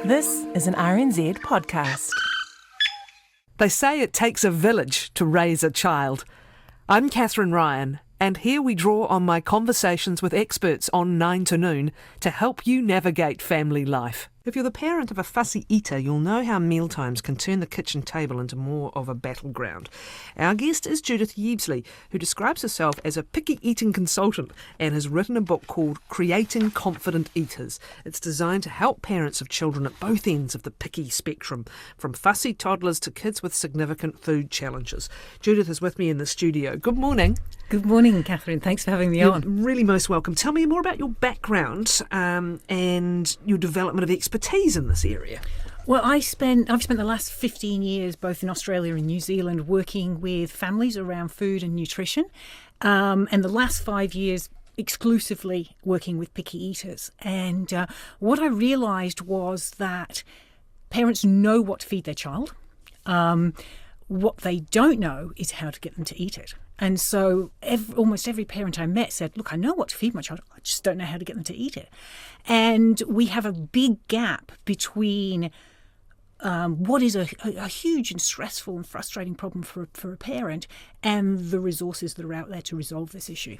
This is an RNZ podcast. They say it takes a village to raise a child. I'm Catherine Ryan, and here we draw on my conversations with experts on 9 to Noon to help you navigate family life. If you're the parent of a fussy eater, you'll know how mealtimes can turn the kitchen table into more of a battleground. Our guest is Judith Yeebsley, who describes herself as a picky eating consultant and has written a book called Creating Confident Eaters. It's designed to help parents of children at both ends of the picky spectrum, from fussy toddlers to kids with significant food challenges. Judith is with me in the studio. Good morning. Good morning, Catherine. Thanks for having me You're on. really most welcome. Tell me more about your background and your development of expertise in this area. Well, I've spent the last 15 years both in Australia and New Zealand working with families around food and nutrition, and the last 5 years exclusively working with picky eaters. And what I realised was that parents know what to feed their child. What they don't know is how to get them to eat it. And so almost every parent I met said, look, I know what to feed my child, I just don't know how to get them to eat it. And we have a big gap between what is a huge and stressful and frustrating problem for a parent and the resources that are out there to resolve this issue.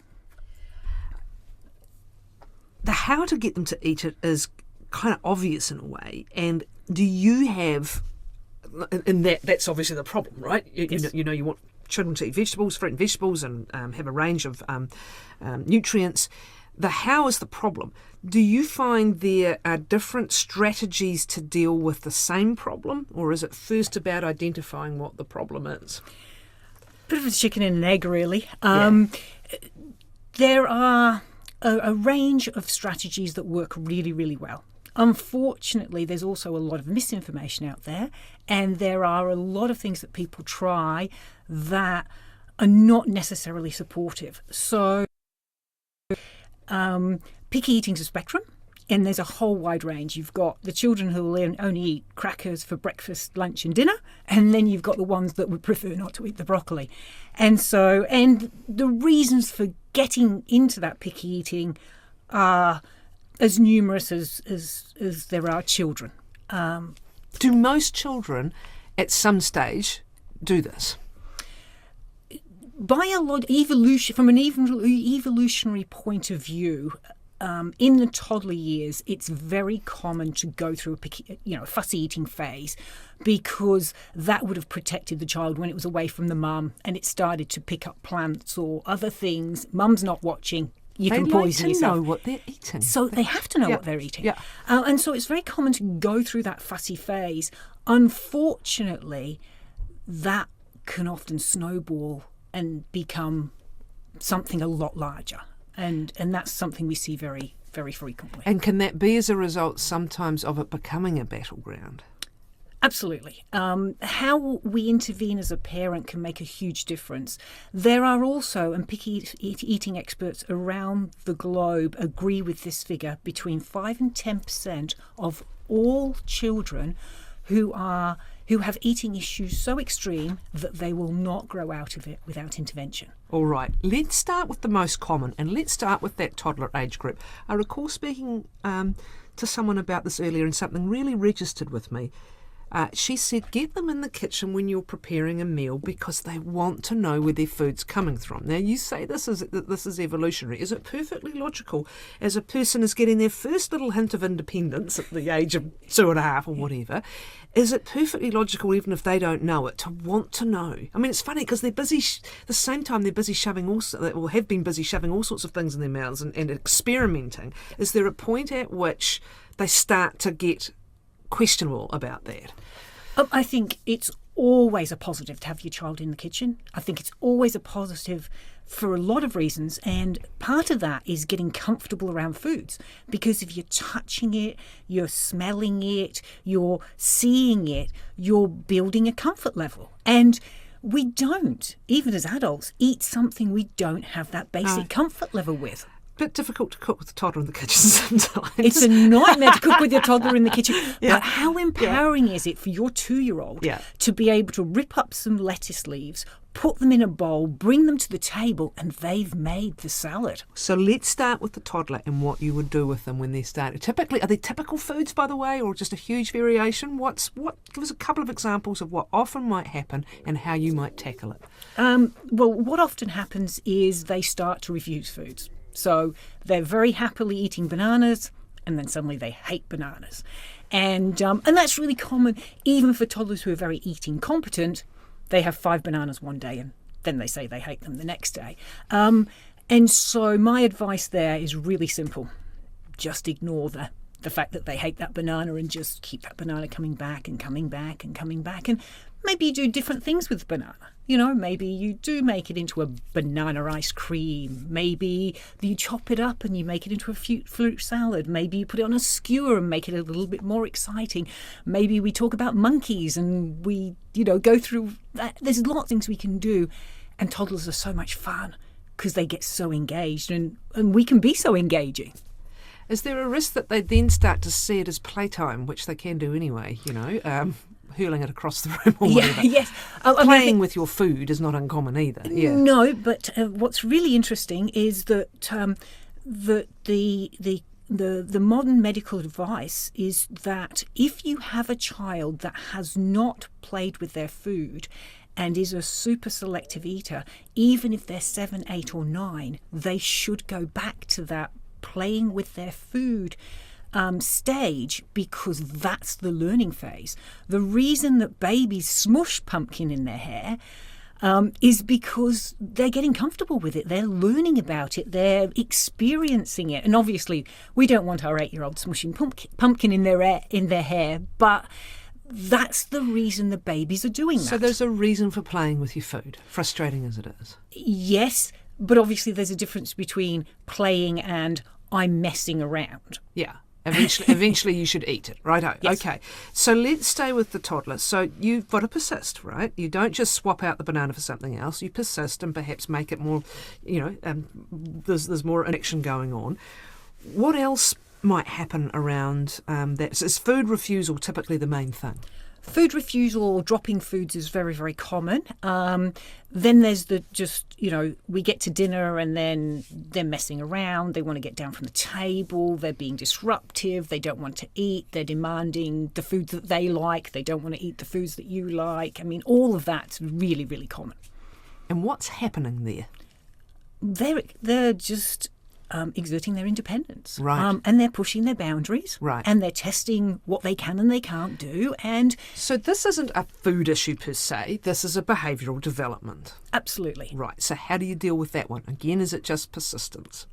The how to get them to eat it is kind of obvious in a way. And do you have, and that's obviously the problem, right? Yes. You know, you want children to eat vegetables, fruit and vegetables, and have a range of nutrients. The how is the problem. Do you find there are different strategies to deal with the same problem, or is it first about identifying what the problem is? Bit of a chicken and an egg, really. Yeah. There are a range of strategies that work really, really well. Unfortunately, there's also a lot of misinformation out there, and there are a lot of things that people try that are not necessarily supportive. So picky eating's a spectrum, and there's a whole wide range. You've got the children who will only eat crackers for breakfast, lunch and dinner, and then you've got the ones that would prefer not to eat the broccoli. And the reasons for getting into that picky eating are as numerous as there are children. Do most children at some stage do this? By a lot from an evolutionary point of view, in the toddler years, it's very common to go through a fussy eating phase, because that would have protected the child when it was away from the mum and it started to pick up plants or other things. Mum's not watching. You can poison yourself. They know what they're eating. So they have to know what they're eating. Yeah. And so it's very common to go through that fussy phase. Unfortunately, that can often snowball and become something a lot larger. And that's something we see very, very frequently. And can that be as a result sometimes of it becoming a battleground? Absolutely. How we intervene as a parent can make a huge difference. There are also, and picky eating experts around the globe agree with this figure, between 5 and 10% of all children who have eating issues so extreme that they will not grow out of it without intervention. All right, let's start with the most common, and let's start with that toddler age group. I recall speaking to someone about this earlier, and something really registered with me. She said, get them in the kitchen when you're preparing a meal because they want to know where their food's coming from. Now, you say this is evolutionary. Is it perfectly logical as a person is getting their first little hint of independence at the age of 2.5 or whatever? Is it perfectly logical, even if they don't know it, to want to know? I mean, it's funny because they're busy, the same time they're busy shoving have been busy shoving all sorts of things in their mouths and experimenting. Is there a point at which they start to get questionable about that? I think it's always a positive to have your child in the kitchen. I think it's always a positive for a lot of reasons, and part of that is getting comfortable around foods, because if you're touching it, you're smelling it, you're seeing it, you're building a comfort level. And we don't, even as adults, eat something we don't have that basic comfort level with. bit difficult to cook with a toddler in the kitchen sometimes. It's a nightmare to cook with your toddler in the kitchen. Yeah. But how empowering is it for your 2-year-old Yeah. to be able to rip up some lettuce leaves, put them in a bowl, bring them to the table, and they've made the salad? So let's start with the toddler and what you would do with them when they're starting. Typically, are they typical foods, by the way, or just a huge variation? Give us a couple of examples of what often might happen and how you might tackle it. Well, what often happens is they start to refuse foods. So they're very happily eating bananas, and then suddenly they hate bananas. And that's really common, even for toddlers who are very eating competent. They have 5 bananas one day, and then they say they hate them the next day. And so my advice there is really simple. Just ignore the fact that they hate that banana and just keep that banana coming back and coming back and coming back. And maybe you do different things with banana. Maybe you do make it into a banana ice cream. Maybe you chop it up and you make it into a fruit salad. Maybe you put it on a skewer and make it a little bit more exciting. Maybe we talk about monkeys and we, go through that. There's a lot of things we can do. And toddlers are so much fun because they get so engaged and we can be so engaging. Is there a risk that they then start to see it as playtime, which they can do anyway, hurling it across the room or whatever? Yes. Playing with your food is not uncommon either. Yeah. No, but what's really interesting is that the modern medical advice is that if you have a child that has not played with their food and is a super selective eater, even if they're 7, 8 or 9, they should go back to that playing with their food stage, because that's the learning phase. The reason that babies smush pumpkin in their hair is because they're getting comfortable with it. They're learning about it. They're experiencing it. And obviously, we don't want our 8-year-old smushing pumpkin in their hair, but that's the reason the babies are doing that. So there's a reason for playing with your food, frustrating as it is. Yes, but obviously there's a difference between playing and I'm messing around. Yeah. Eventually you should eat it, right? Yes. Okay. So let's stay with the toddler. So you've got to persist, right? You don't just swap out the banana for something else. You persist and perhaps make it more, there's more action going on. What else might happen around that? Is food refusal typically the main thing? Food refusal or dropping foods is very, very common. Then there's we get to dinner and then they're messing around. They want to get down from the table. They're being disruptive. They don't want to eat. They're demanding the food that they like. They don't want to eat the foods that you like. I mean, all of that's really, really common. And what's happening there? They're just exerting their independence. Right. And they're pushing their boundaries. Right. And they're testing what they can and they can't do. And so this isn't a food issue per se. This is a behavioural development. Absolutely. Right. So how do you deal with that one? Again, is it just persistence?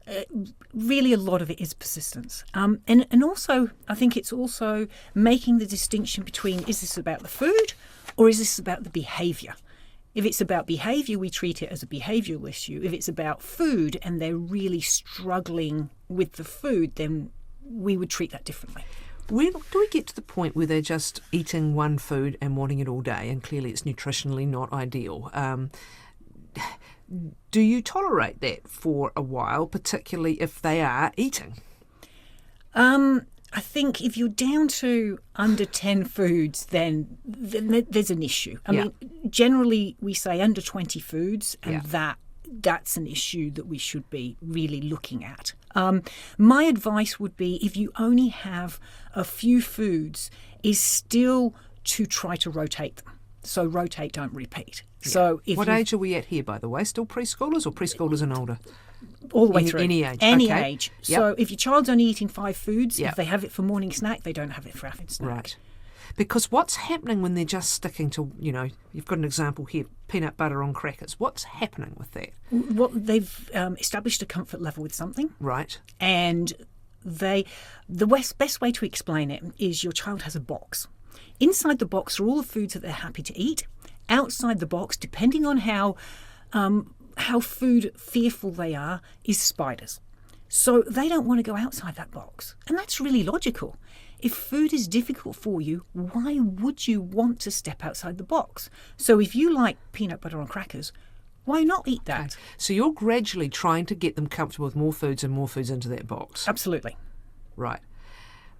Really, a lot of it is persistence. And also, I think it's also making the distinction between, is this about the food or is this about the behaviour? If it's about behaviour, we treat it as a behavioural issue. If it's about food and they're really struggling with the food, then we would treat that differently. When do we get to the point where they're just eating one food and wanting it all day, and clearly it's nutritionally not ideal? Do you tolerate that for a while, particularly if they are eating? I think if you're down to under 10 foods, then there's an issue. I mean, generally we say under 20 foods, and that's an issue that we should be really looking at. My advice would be, if you only have a few foods, is still to try to rotate them. So rotate, don't repeat. Yeah. So what age are we at here, by the way? Still preschoolers or preschoolers and older? All the way through. Any age. Any okay. age. So if your child's only eating 5 foods, Yep. if they have it for morning snack, they don't have it for afternoon snack. Right. Because what's happening when they're just sticking to, you've got an example here, peanut butter on crackers. What's happening with that? Well, they've established a comfort level with something. Right. And the best way to explain it is your child has a box. Inside the box are all the foods that they're happy to eat. Outside the box, depending on how food fearful they are, is spiders. So they don't want to go outside that box. And that's really logical. If food is difficult for you, why would you want to step outside the box? So if you like peanut butter on crackers, Why not eat that? Okay. So you're gradually trying to get them comfortable with more foods and more foods into that box. Absolutely. Right.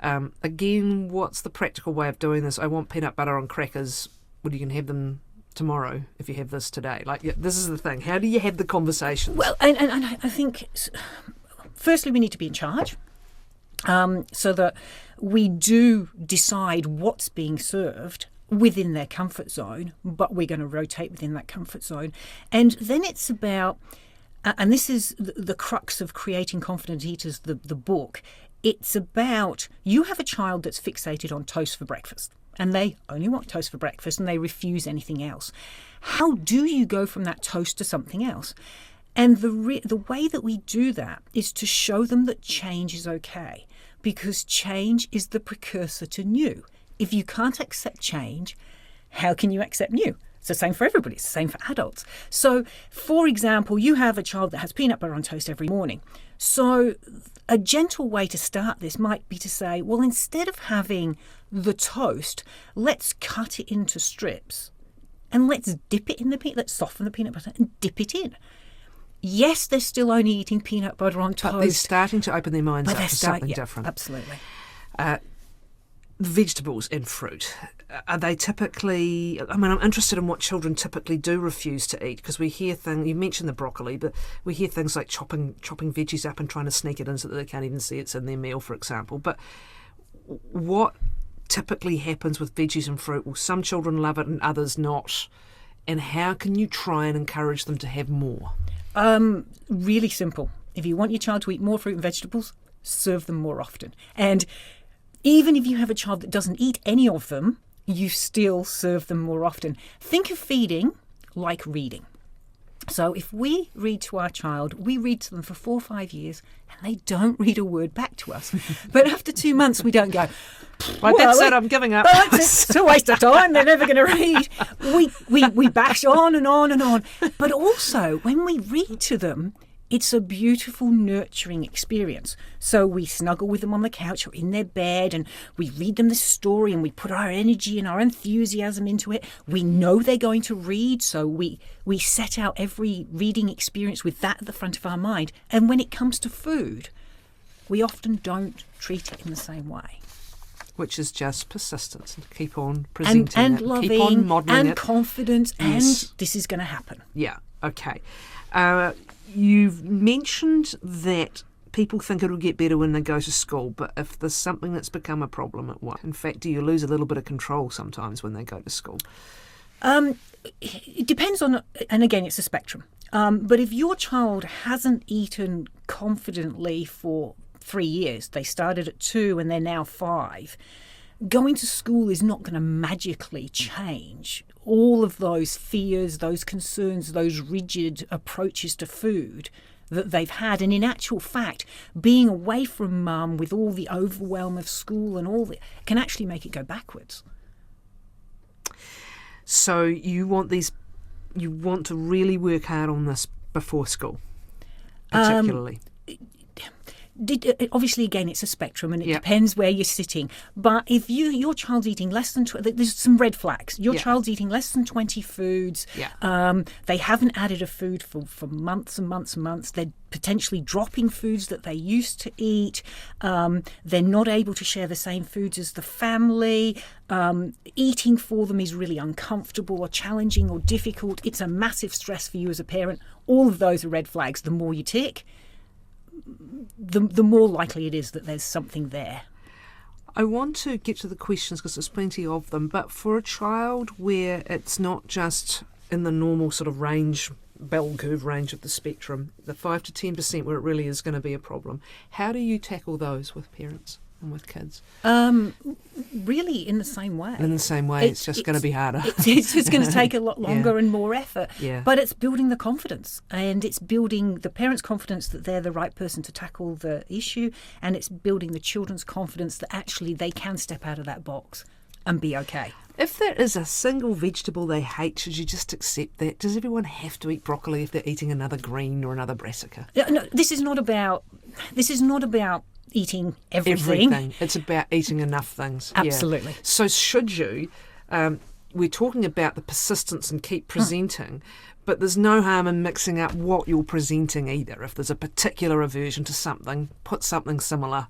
Again, what's the practical way of doing this? I want peanut butter on crackers. Well, you can have them tomorrow if you have this today. Like, this is the thing. How do you have the conversations? Well, and I think, firstly, we need to be in charge. So that we do decide what's being served within their comfort zone, but we're going to rotate within that comfort zone. And then it's about, and this is the crux of Creating Confident Eaters, the book, it's about, you have a child that's fixated on toast for breakfast, and they only want toast for breakfast and they refuse anything else. How do you go from that toast to something else? And the way that we do that is to show them that change is okay, because change is the precursor to new. If you can't accept change, how can you accept new? It's the same for everybody. It's the same for adults. So, for example, you have a child that has peanut butter on toast every morning. So a gentle way to start this might be to say, well, instead of having the toast, let's cut it into strips and let's dip it in the peanut, let's soften the peanut butter and dip it in. Yes, they're still only eating peanut butter on toast. But they're starting to open their minds up to something different. Absolutely. Vegetables and fruit, are they typically, I'm interested in what children typically do refuse to eat, because we hear things, you mentioned the broccoli, but we hear things like chopping veggies up and trying to sneak it in so that they can't even see it's in their meal, for example. But what typically happens with veggies and fruit? Well, some children love it and others not. And how can you try and encourage them to have more? Really simple. If you want your child to eat more fruit and vegetables, serve them more often. And even if you have a child that doesn't eat any of them, you still serve them more often. Think of feeding like reading. So if we read to our child, we read to them for 4 or 5 years and they don't read a word back to us. But after 2 months, we don't go, well, that's it, I'm giving up. It's a waste of time. They're never going to read. We bash on and on and on. But also, when we read to them, it's a beautiful, nurturing experience. So we snuggle with them on the couch or in their bed and we read them the story and we put our energy and our enthusiasm into it. We know they're going to read, so we set out every reading experience with that at the front of our mind. And when it comes to food, we often don't treat it in the same way. Which is just persistence and keep on presenting and it, loving keep on modelling and it. Confidence, Yes. and this is going to happen. Yeah, okay. You've mentioned that people think it'll get better when they go to school, but if there's something that's become a problem, it won't. In fact, do you lose a little bit of control sometimes when they go to school? It depends on, and again, it's a spectrum. But if your child hasn't eaten confidently for 3 years, they started at 2 and they're now 5, going to school is not going to magically change all of those fears, those concerns, those rigid approaches to food that they've had. And in actual fact, being away from mum with all the overwhelm of school and all that can actually make it go backwards. So you want to really work hard on this before school, particularly. Obviously, again, it's a spectrum and it depends where you're sitting. But if your child's eating less than there's some red flags. Your child's eating less than 20 foods. They haven't added a food for months and months and months. They're potentially dropping foods that they used to eat. They're not able to share the same foods as the family. Eating for them is really uncomfortable or challenging or difficult. It's a massive stress for you as a parent. All of those are red flags. The more you tick, the more likely it is that there's something there. I want to get to the questions because there's plenty of them, but for a child where it's not just in the normal sort of range, bell curve range of the spectrum, the 5 to 10% where it really is going to be a problem, how do you tackle those with parents and with kids? Really in the same way. In the same way, it's just going to be harder. It's just going to take a lot longer and more effort. Yeah. But it's building the confidence, and it's building the parents' confidence that they're the right person to tackle the issue, and it's building the children's confidence that actually they can step out of that box and be okay. If there is a single vegetable they hate, should you just accept that? Does everyone have to eat broccoli if they're eating another green or another brassica? No, this is not about eating everything. It's about eating enough things. Absolutely. Yeah. So should you, we're talking about the persistence and keep presenting, but there's no harm in mixing up what you're presenting either. If there's a particular aversion to something, put something similar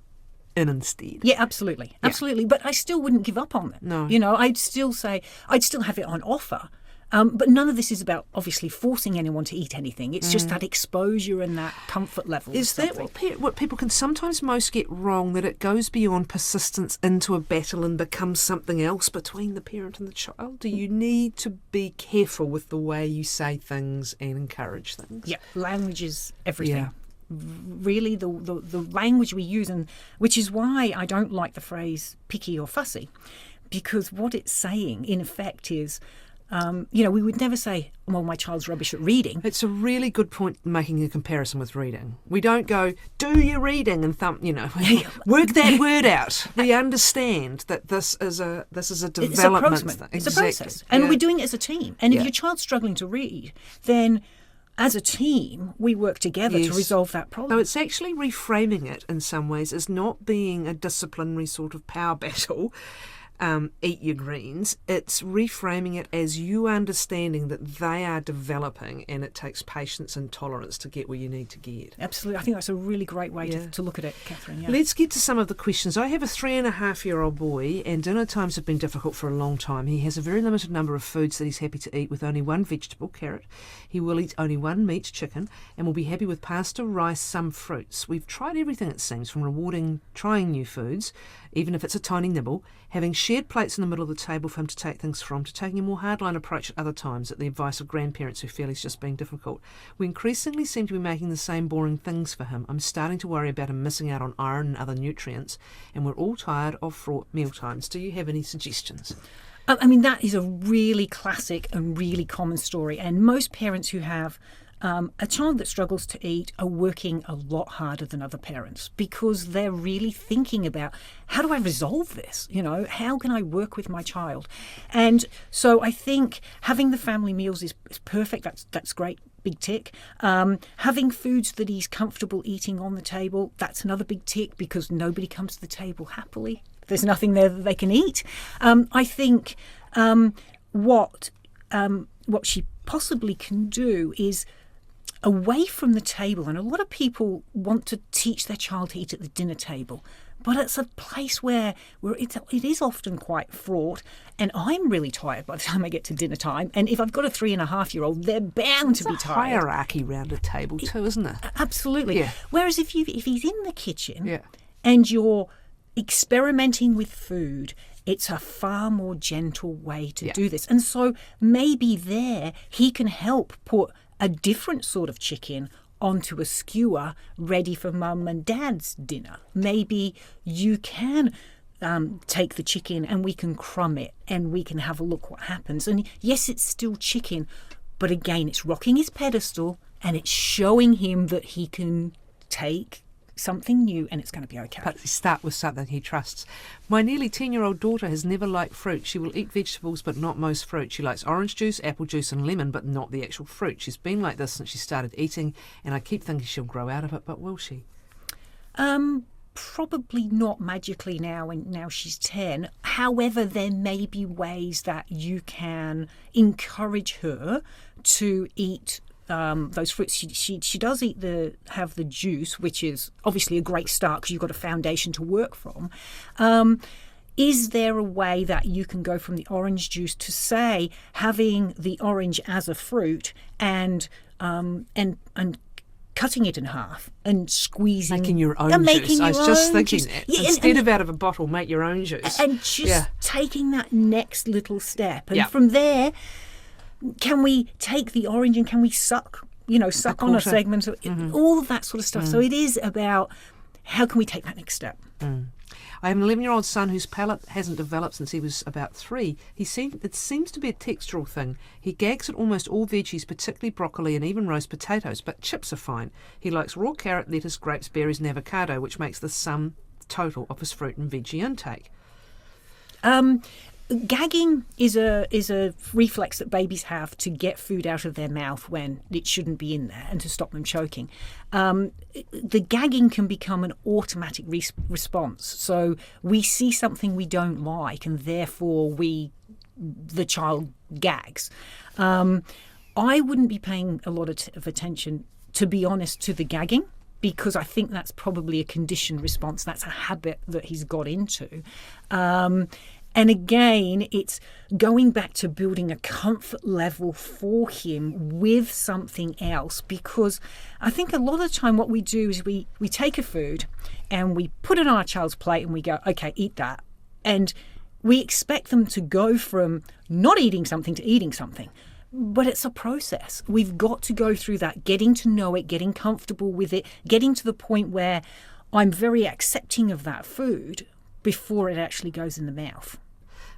in instead. Yeah, absolutely. But I still wouldn't give up on it. No. I'd still have it on offer. But none of this is about obviously forcing anyone to eat anything. It's just that exposure and that comfort level. Is that what people can sometimes most get wrong, that it goes beyond persistence into a battle and becomes something else between the parent and the child? Do you need to be careful with the way you say things and encourage things? Yeah, language is everything. Yeah. Really, the language we use, and which is why I don't like the phrase picky or fussy, because what it's saying in effect is, we would never say, well, my child's rubbish at reading. It's a really good point making a comparison with reading. We don't go, do your reading and work that word out. We understand that this is a development thing. It's a process. And we're doing it as a team. And if your child's struggling to read, then as a team, we work together to resolve that problem. So it's actually reframing it in some ways as not being a disciplinary sort of power battle, eat your greens. It's reframing it as you understanding that they are developing, and it takes patience and tolerance to get where you need to get. Absolutely. I think that's a really great way to look at it, Catherine. Yeah. Let's get to some of the questions. I have a 3.5-year-old boy, and dinner times have been difficult for a long time. He has a very limited number of foods that he's happy to eat, with only one vegetable, carrot. He will eat only one meat, chicken, and will be happy with pasta, rice, some fruits. We've tried everything, it seems, from rewarding trying new foods, even if it's a tiny nibble, having shared plates in the middle of the table for him to take things from, to taking a more hardline approach at other times at the advice of grandparents who feel he's just being difficult. We increasingly seem to be making the same boring things for him. I'm starting to worry about him missing out on iron and other nutrients, and we're all tired of fraught mealtimes. Do you have any suggestions? That is a really classic and really common story, and most parents who have a child that struggles to eat are working a lot harder than other parents, because they're really thinking about, how do I resolve this? How can I work with my child? And so I think having the family meals is perfect. That's great. Big tick. Having foods that he's comfortable eating on the table, that's another big tick, because nobody comes to the table happily. There's nothing there that they can eat. I think what she possibly can do is, away from the table, and a lot of people want to teach their child to eat at the dinner table, but it's a place where it is often quite fraught, and I'm really tired by the time I get to dinner time. And if I've got a 3.5-year-old, they're bound to be tired. Hierarchy round a table too, isn't it? Absolutely. Yeah. Whereas if he's in the kitchen and you're experimenting with food, it's a far more gentle way to do this. And so maybe there he can help put a different sort of chicken onto a skewer ready for mum and dad's dinner. Maybe you can take the chicken and we can crumb it and we can have a look what happens. And yes, it's still chicken, but again, it's rocking his pedestal and it's showing him that he can take something new and it's going to be okay. But start with something he trusts. My nearly 10-year-old daughter has never liked fruit. She will eat vegetables but not most fruit. She likes orange juice, apple juice and lemon, but not the actual fruit. She's been like this since she started eating, and I keep thinking she'll grow out of it, but will she? Probably not magically now, and now she's 10. However, there may be ways that you can encourage her to eat those fruits. She does have the juice, which is obviously a great start because you've got a foundation to work from. Is there a way that you can go from the orange juice to, say, having the orange as a fruit and cutting it in half and squeezing, making your own juice? I was just thinking that instead of out of a bottle, make your own juice, and just taking that next little step, and from there, can we take the orange and can we suck on a segment of all of that sort of stuff? So it is about, how can we take that next step? I have an 11-year-old son whose palate hasn't developed since he was about 3. It seems to be a textural thing. He gags at almost all veggies, particularly broccoli and even roast potatoes, but chips are fine. He likes raw carrot, lettuce, grapes, berries and avocado, which makes the sum total of his fruit and veggie intake. Gagging is a reflex that babies have to get food out of their mouth when it shouldn't be in there and to stop them choking. The gagging can become an automatic response. So we see something we don't like and therefore we the child gags. I wouldn't be paying a lot of attention, to be honest, to the gagging, because I think that's probably a conditioned response. That's a habit that he's got into. And again, it's going back to building a comfort level for him with something else, because I think a lot of the time what we do is we take a food and we put it on our child's plate and we go, okay, eat that. And we expect them to go from not eating something to eating something. But it's a process. We've got to go through that, getting to know it, getting comfortable with it, getting to the point where I'm very accepting of that food before it actually goes in the mouth.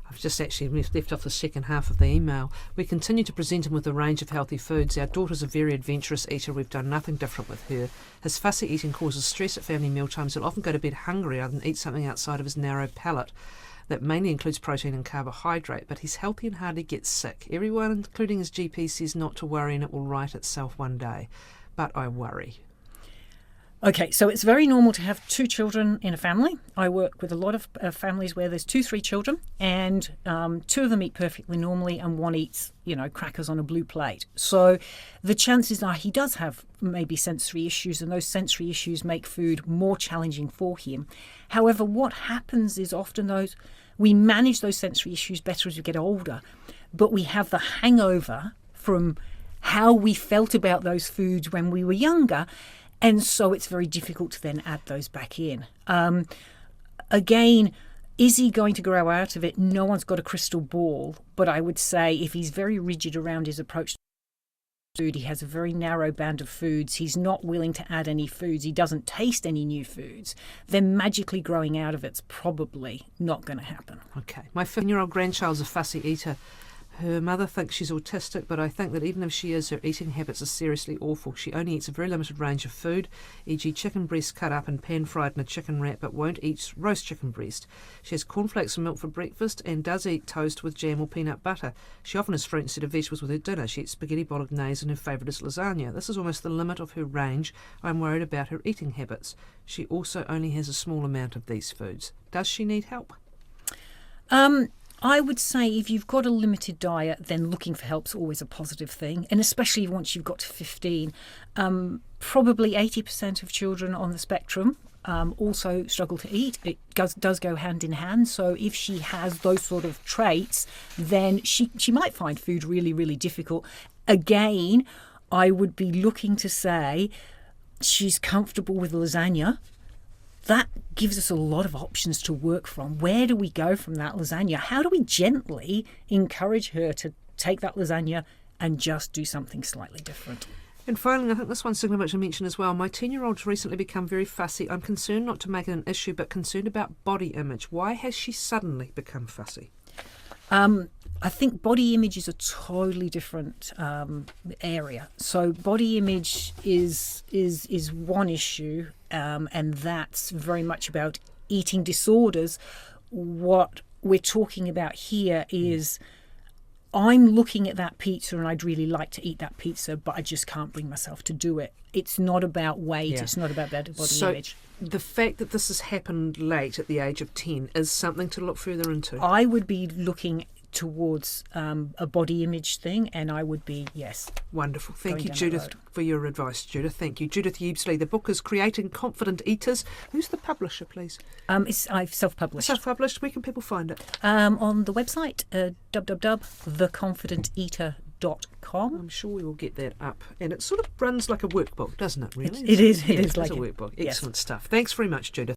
I've just actually left off the second half of the email. We continue to present him with a range of healthy foods. Our daughter's a very adventurous eater. We've done nothing different with her. His fussy eating causes stress at family mealtimes. He'll often go to bed hungry rather than eat something outside of his narrow palate. That mainly includes protein and carbohydrate, but he's healthy and hardly gets sick. Everyone, including his GP, says not to worry and it will right itself one day. But I worry. Okay, so it's very normal to have 2 children in a family. I work with a lot of families where there's 2-3 children, and 2 of them eat perfectly normally and 1 eats, crackers on a blue plate. So the chances are he does have maybe sensory issues, and those sensory issues make food more challenging for him. However, what happens is often we manage those sensory issues better as we get older, but we have the hangover from how we felt about those foods when we were younger. And so it's very difficult to then add those back in. Again, is he going to grow out of it? No one's got a crystal ball. But I would say if he's very rigid around his approach to food, he has a very narrow band of foods, he's not willing to add any foods, he doesn't taste any new foods, then magically growing out of it's probably not going to happen. Okay. My 15-year-old grandchild's a fussy eater. Her mother thinks she's autistic, but I think that even if she is, her eating habits are seriously awful. She only eats a very limited range of food, e.g. chicken breast cut up and pan-fried in a chicken wrap, but won't eat roast chicken breast. She has cornflakes and milk for breakfast and does eat toast with jam or peanut butter. She often has fruit instead of vegetables with her dinner. She eats spaghetti bolognese and her favourite is lasagna. This is almost the limit of her range. I'm worried about her eating habits. She also only has a small amount of these foods. Does she need help? I would say if you've got a limited diet, then looking for help's always a positive thing, and especially once you've got to 15. Probably 80% of children on the spectrum also struggle to eat. It does go hand in hand, so if she has those sort of traits, then she might find food really, really difficult. Again, I would be looking to say she's comfortable with lasagna. That gives us a lot of options to work from. Where do we go from that lasagna? How do we gently encourage her to take that lasagna and just do something slightly different? And finally, I think this one's significant to mention as well. My 10-year-old's recently become very fussy. I'm concerned not to make it an issue, but concerned about body image. Why has she suddenly become fussy? I think body image is a totally different area. So body image is one issue, and that's very much about eating disorders. What we're talking about here is I'm looking at that pizza and I'd really like to eat that pizza, but I just can't bring myself to do it. It's not about weight. Yeah. It's not about body image. The fact that this has happened late at the age of 10 is something to look further into. I would be looking towards a body image thing, and I would be, yes. Wonderful. Thank you, Judith, for your advice, Judith. Thank you. Judith Ubesley. The book is Creating Confident Eaters. Who's the publisher, please? I've self-published. Self-published. Where can people find it? On the website, www.theconfidenteater.com. I'm sure we will get that up. And it sort of runs like a workbook, doesn't it, really? It is like a workbook. Yes. Excellent stuff. Thanks very much, Judith.